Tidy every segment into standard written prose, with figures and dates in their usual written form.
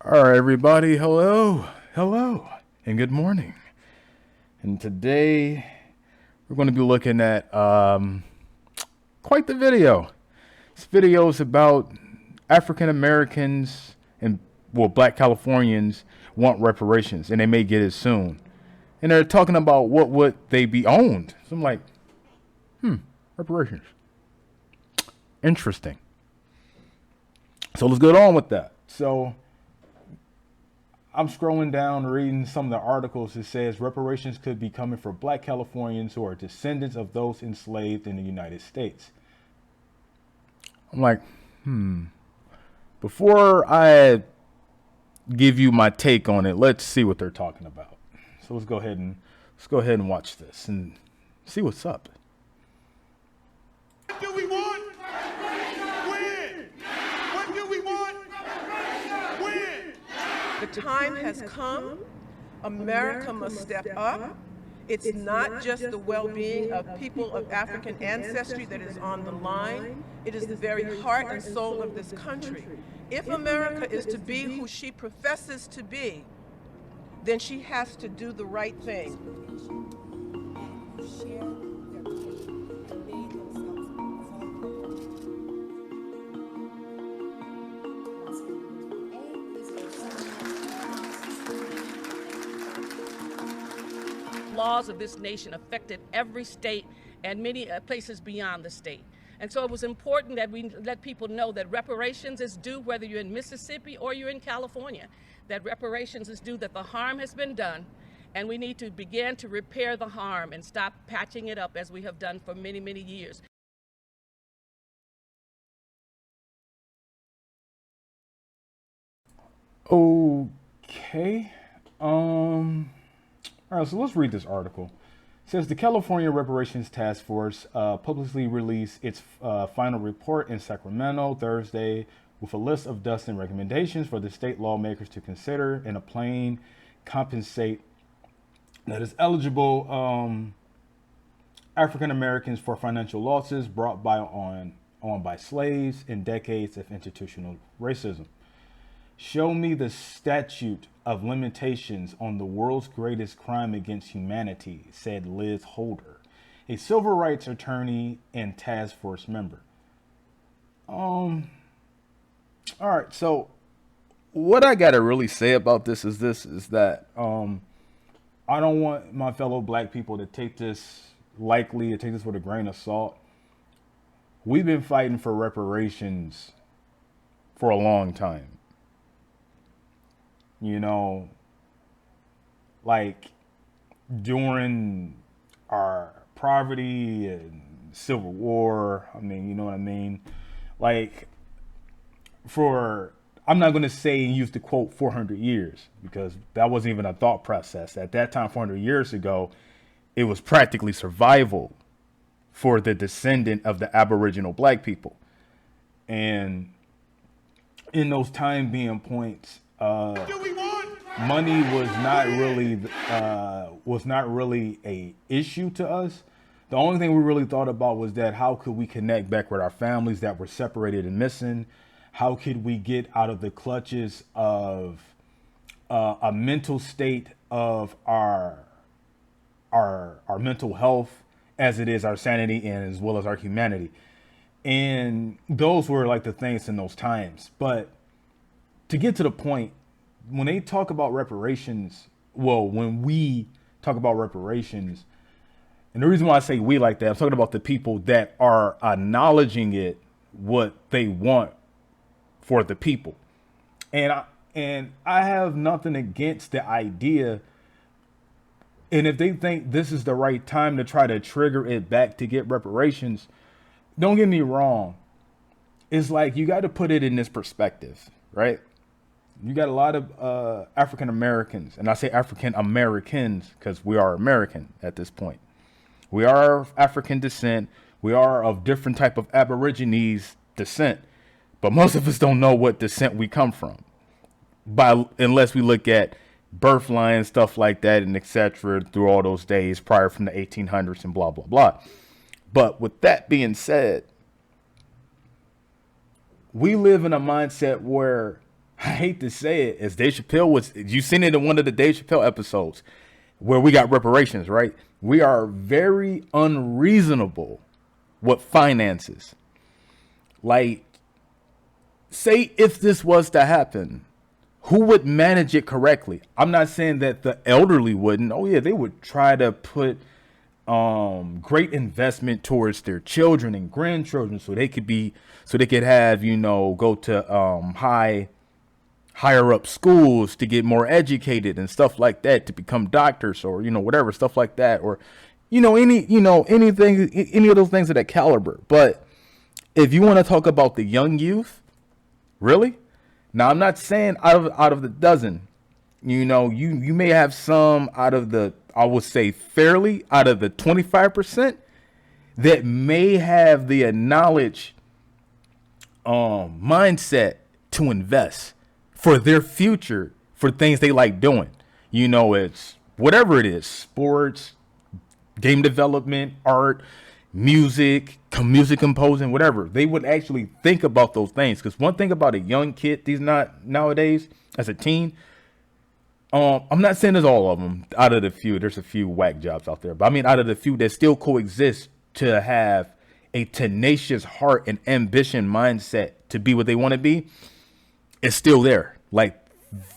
All right, everybody. Hello, and good morning. And today we're going to be looking at quite the video. This video is about African Americans and Black Californians want reparations, and they may get it soon. And they're talking about what would they be owned. So I'm like, reparations. Interesting. So let's get on with that. So I'm scrolling down, reading some of the articles. It says reparations could be coming for Black Californians who are descendants of those enslaved in the United States. I'm like, before I give you my take on it, let's see what they're talking about. So let's go ahead and watch this and see what's up. What do we want? When? What do we want? When? The time has come. America must step up. It's not just the well-being of people of African ancestry that is on the line. It is the very heart and soul of this country. If America is to be who she professes to be, then she has to do the right thing. Laws of this nation affected every state and many places beyond the state. And so it was important that we let people know that reparations is due whether you're in Mississippi or you're in California, that reparations is due, that the harm has been done, and we need to begin to repair the harm and stop patching it up as we have done for many, many years. Okay. All right, so let's read this article. It says the California Reparations Task Force publicly released its final report in Sacramento Thursday with a list of dozens and recommendations for the state lawmakers to consider in a plan compensate that is eligible African Americans for financial losses brought on by slaves in decades of institutional racism. Show me the statute of limitations on the world's greatest crime against humanity, said Liz Holder, a civil rights attorney and task force member. All right, so what I gotta really say about this is that I don't want my fellow Black people to take this lightly, to take this with a grain of salt. We've been fighting for reparations for a long time. You know, like during our poverty and Civil War, I mean, you know what I mean? Like I'm not going to say and use the quote 400 years because that wasn't even a thought process. At that time, 400 years ago, it was practically survival for the descendant of the Aboriginal Black people. And in those time being points, money was not really a issue to us. The only thing we really thought about was that how could we connect back with our families that were separated and missing? How could we get out of the clutches of a mental state of our mental health as it is our sanity and as well as our humanity? And those were like the things in those times. But to get to the point, when they talk about reparations, when we talk about reparations, and the reason why I say we like that, I'm talking about the people that are acknowledging it, what they want for the people. And I have nothing against the idea. And if they think this is the right time to try to trigger it back to get reparations, don't get me wrong. It's like you got to put it in this perspective, right? You got a lot of African Americans, and I say African Americans because we are American at this point. We are of African descent. We are of different type of Aborigines descent, but most of us don't know what descent we come from, unless we look at birth line, stuff like that, and etc. through all those days prior from the 1800s and blah, blah, blah. But with that being said, we live in a mindset where I hate to say it, as Dave Chappelle was, you seen it in one of the Dave Chappelle episodes where we got reparations, right? We are very unreasonable with finances. Like, say if this was to happen, who would manage it correctly? I'm not saying that the elderly wouldn't. Oh yeah, they would try to put great investment towards their children and grandchildren so they could have, go to higher up schools to get more educated and stuff like that, to become doctors or whatever stuff like that, or anything, any of those things of that caliber. But if you want to talk about the young youth, really, now I'm not saying out of the dozen, you may have some out of the, I would say fairly out of the 25% that may have the knowledge mindset to invest for their future, for things they like doing. It's whatever it is, sports, game development, art, music composing, whatever. They would actually think about those things. Because one thing about a young kid, nowadays, as a teen, I'm not saying there's all of them. Out of the few, there's a few whack jobs out there. But I mean, out of the few that still coexist to have a tenacious heart and ambition mindset to be what they want to be, it's still there. Like,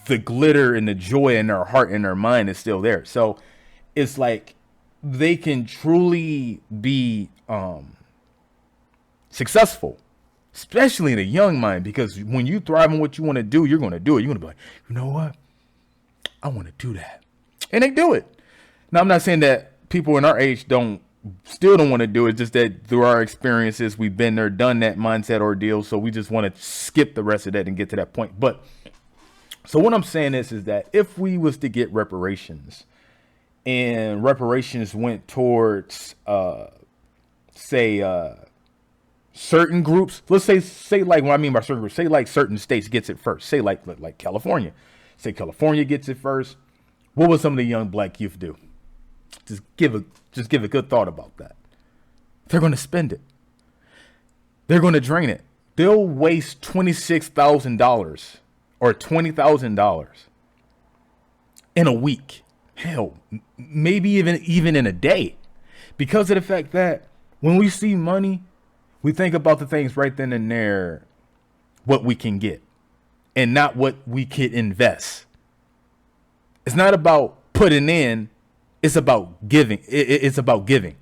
the glitter and the joy in their heart and their mind is still there. So it's like they can truly be successful, especially in a young mind, because when you thrive on what you want to do, you're going to do it. You're going to be like, you know what? I want to do that. And they do it. Now, I'm not saying that people in our age still don't want to do it. Just that through our experiences, we've been there, done that mindset ordeal. So we just want to skip the rest of that and get to that point. But so what I'm saying is that if we was to get reparations, and reparations went towards, certain groups, let's say like, what I mean by certain groups, say like certain states gets it first, say like California, say California gets it first. What would some of the young black youth do? Just give a good thought about that. They're going to spend it. They're going to drain it. They'll waste $26,000 or $20,000 in a week. Hell, maybe even in a day, because of the fact that when we see money, we think about the things right then and there, what we can get and not what we could invest. It's not about putting in. It's about giving. It's about giving.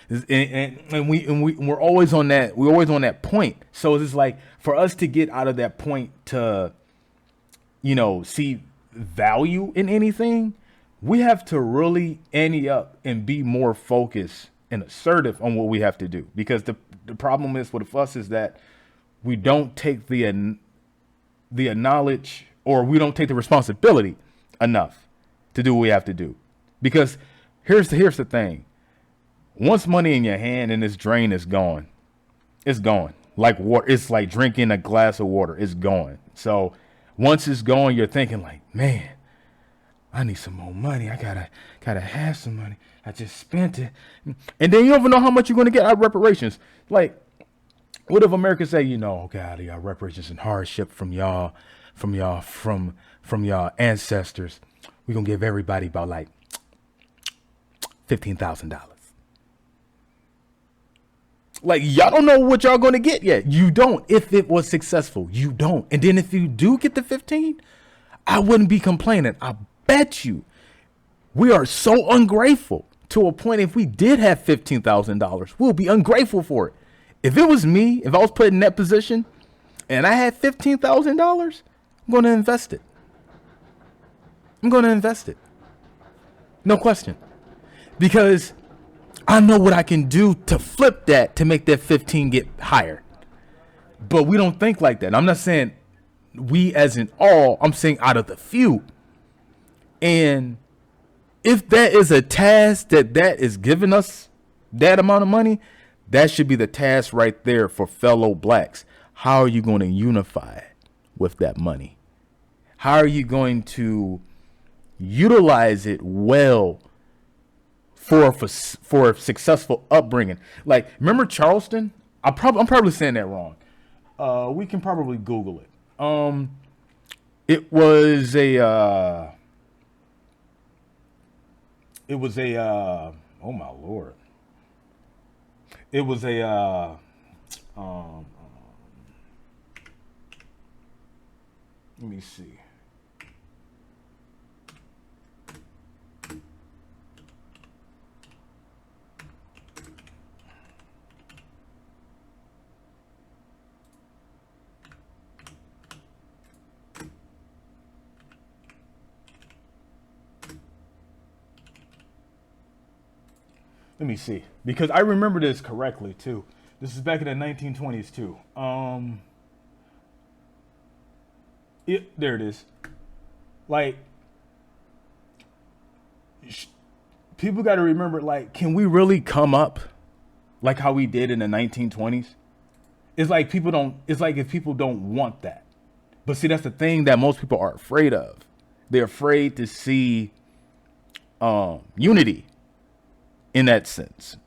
And we're always on that. We're always on that point. So it's like, for us to get out of that point to, see value in anything, we have to really ante up and be more focused and assertive on what we have to do. Because the problem is with us is that we don't take the knowledge, or we don't take the responsibility enough to do what we have to do. Because here's the thing. Once money in your hand and this drain is gone, it's gone. Like water, it's like drinking a glass of water. It's gone. So once it's gone, you're thinking like, man, I need some more money. I gotta have some money. I just spent it. And then you don't even know how much you're going to get out of reparations. Like, what if America say, God, y'all reparations and hardship from y'all ancestors. We're going to give everybody about like $15,000. Like, y'all don't know what y'all going to get yet. You don't. If it was successful, you don't. And then if you do get the 15, I wouldn't be complaining. I bet you we are so ungrateful to a point. If we did have $15,000, we'll be ungrateful for it. If it was me, if I was put in that position and I had $15,000, I'm going to invest it. No question. Because I know what I can do to flip that to make that 15 get higher. But we don't think like that. I'm not saying we as in all, I'm saying out of the few. And if that is a task that is giving us that amount of money, that should be the task right there for fellow blacks. How are you going to unify with that money? How are you going to utilize it well for a successful upbringing? Like, remember Charleston? I'm probably saying that wrong. We can probably Google it. It was a oh my lord. It was a um let me see. Let me see, because I remember this correctly too. This is back in the 1920s too. There it is. Like, people got to remember, like, can we really come up like how we did in the 1920s? It's like people don't. It's like if people don't want that. But see, that's the thing that most people are afraid of. They're afraid to see unity in that sense.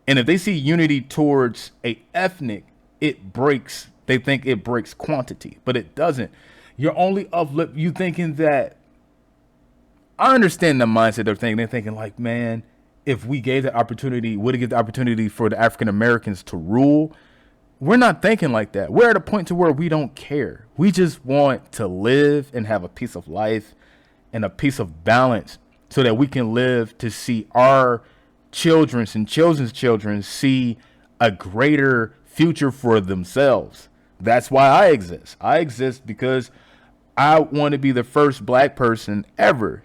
And if they see unity towards a ethnic, it breaks. They think it breaks quantity, but it doesn't. You're only uplift. You thinking that. I understand the mindset they're thinking. They're thinking like, man, if we gave the opportunity, would it give the opportunity for the African Americans to rule? We're not thinking like that. We're at a point to where we don't care. We just want to live and have a piece of life and a piece of balance so that we can live to see our children's and children's children see a greater future for themselves. That's why I exist. I exist because I want to be the first black person ever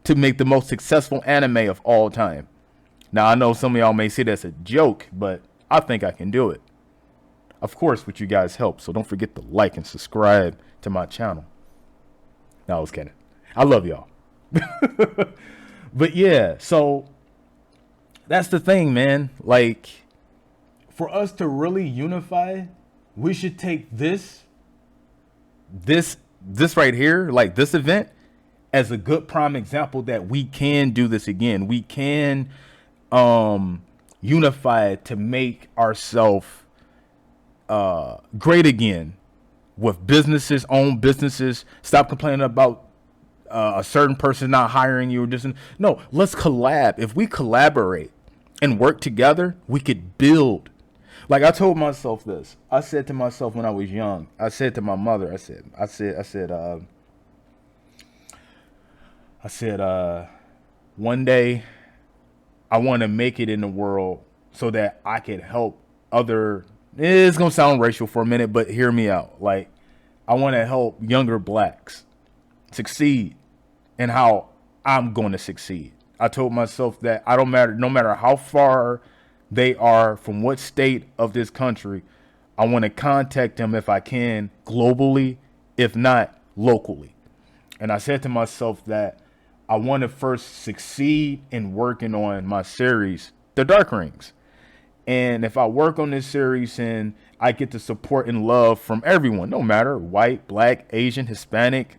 to make the most successful anime of all time. Now, I know some of y'all may see that as a joke, but I think I can do it. Of course, with you guys' help. So don't forget to like and subscribe to my channel. No, I was kidding. I love y'all. But yeah, so that's the thing, man. Like, for us to really unify, we should take this right here, like this event, as a good prime example that we can do this again. We can unify to make ourselves great again with businesses, own businesses. Stop complaining about a certain person not hiring you or just no. Let's collab. If we collaborate and work together, we could build. Like I told myself this. I said to myself when I was young. I said to my mother. I said, one day I want to make it in the world so that I could help other. It's going to sound racial for a minute, but hear me out. Like, I want to help younger blacks succeed and how I'm going to succeed. I told myself that no matter how far they are from what state of this country, I want to contact them if I can globally, if not locally. And I said to myself that I want to first succeed in working on my series, The Dark Rings. And if I work on this series and I get the support and love from everyone, no matter white, black, Asian, Hispanic,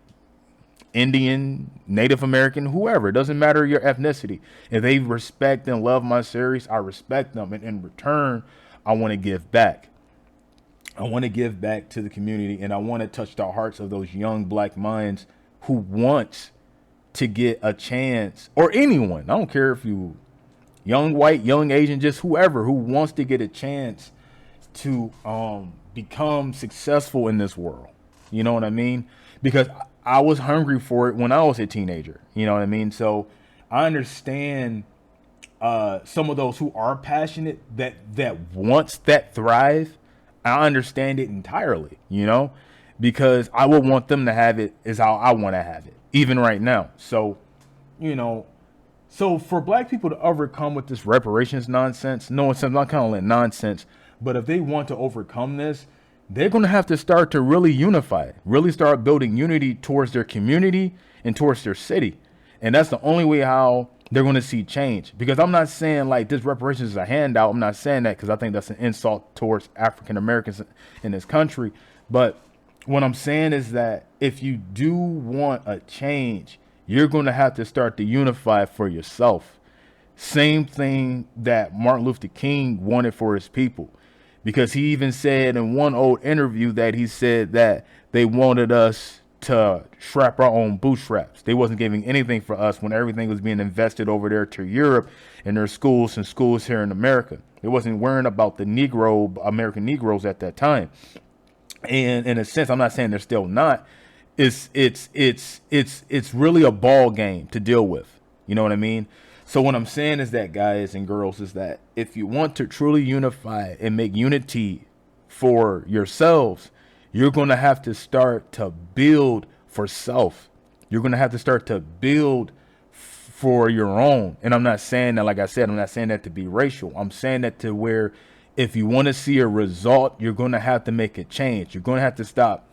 Indian, Native American, whoever, it doesn't matter your ethnicity. If they respect and love my series, I respect them. And in return, I want to give back. I want to give back to the community, and I want to touch the hearts of those young black minds who want to get a chance, or anyone. I don't care if you young white, young Asian, just whoever who wants to get a chance to become successful in this world. You know what I mean? Because I was hungry for it when I was a teenager. You know what I mean? So I understand some of those who are passionate that wants that thrive. I understand it entirely, you know, because I would want them to have it as how I want to have it, even right now. So, you know, so for black people to overcome with this reparations nonsense, no, it's not calling it nonsense, but if they want to overcome this, they're going to have to start to really unify, really start building unity towards their community and towards their city. And that's the only way how they're going to see change. Because I'm not saying like this reparations is a handout. I'm not saying that because I think that's an insult towards African Americans in this country. But what I'm saying is that if you do want a change, you're going to have to start to unify for yourself. Same thing that Martin Luther King wanted for his people. Because he even said in one old interview that he said that they wanted us to strap our own bootstraps. They wasn't giving anything for us when everything was being invested over there to Europe and their schools and schools here in America. They wasn't worrying about the American Negroes at that time. And in a sense, I'm not saying they're still not. It's really a ball game to deal with. You know what I mean? So what I'm saying is that, guys and girls, is that if you want to truly unify and make unity for yourselves, you're going to have to start to build for self. You're going to have to start to build for your own. And I'm not saying that, like I said, I'm not saying that to be racial. I'm saying that to where if you want to see a result, you're going to have to make a change. You're going to have to stop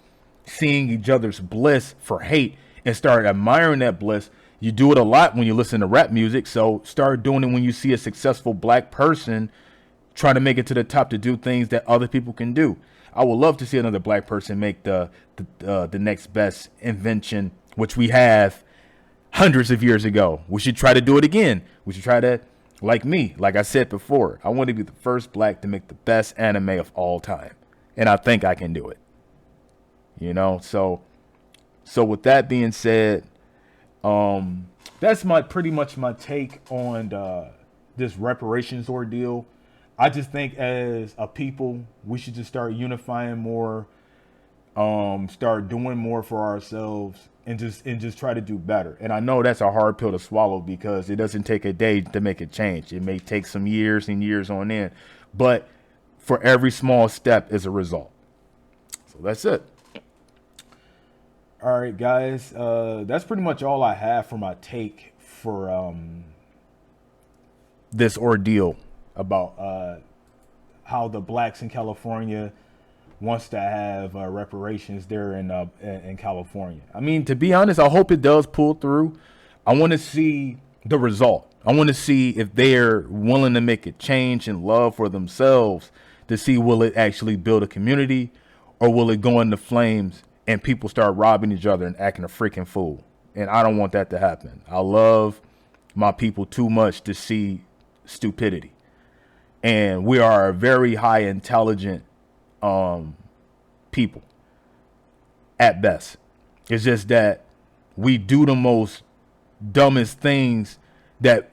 seeing each other's bliss for hate and start admiring that bliss. You do it a lot when you listen to rap music. So start doing it when you see a successful black person try to make it to the top to do things that other people can do. I would love to see another black person make the next best invention, which we have hundreds of years ago. We should try to do it again. We should try to, like me, like I said before, I want to be the first black to make the best anime of all time. And I think I can do it. You know, so with that being said, that's pretty much my take on this reparations ordeal. I just think as a people, we should just start unifying more, start doing more for ourselves, and just try to do better. And I know that's a hard pill to swallow because it doesn't take a day to make a change. It may take some years and years on end, but for every small step is a result. So that's it. All right, guys, that's pretty much all I have for my take for this ordeal about how the blacks in California wants to have reparations there in California. I mean, to be honest, I hope it does pull through. I want to see the result. I want to see if they're willing to make a change in love for themselves to see will it actually build a community or will it go into flames and people start robbing each other and acting a freaking fool. And I don't want that to happen. I love my people too much to see stupidity. And we are a very high intelligent people at best. It's just that we do the most dumbest things that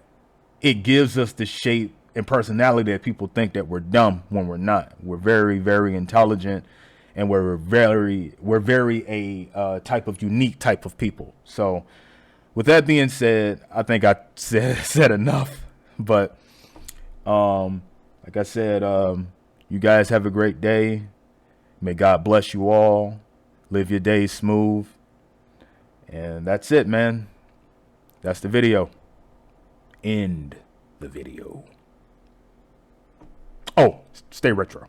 it gives us the shape and personality that people think that we're dumb when we're not. We're very, very intelligent. And we're very a type of unique type of people. So with that being said, I think I said enough. But like I said, you guys have a great day. May God bless you all. Live your days smooth. And that's it, man. That's the video. End the video. Oh, stay retro.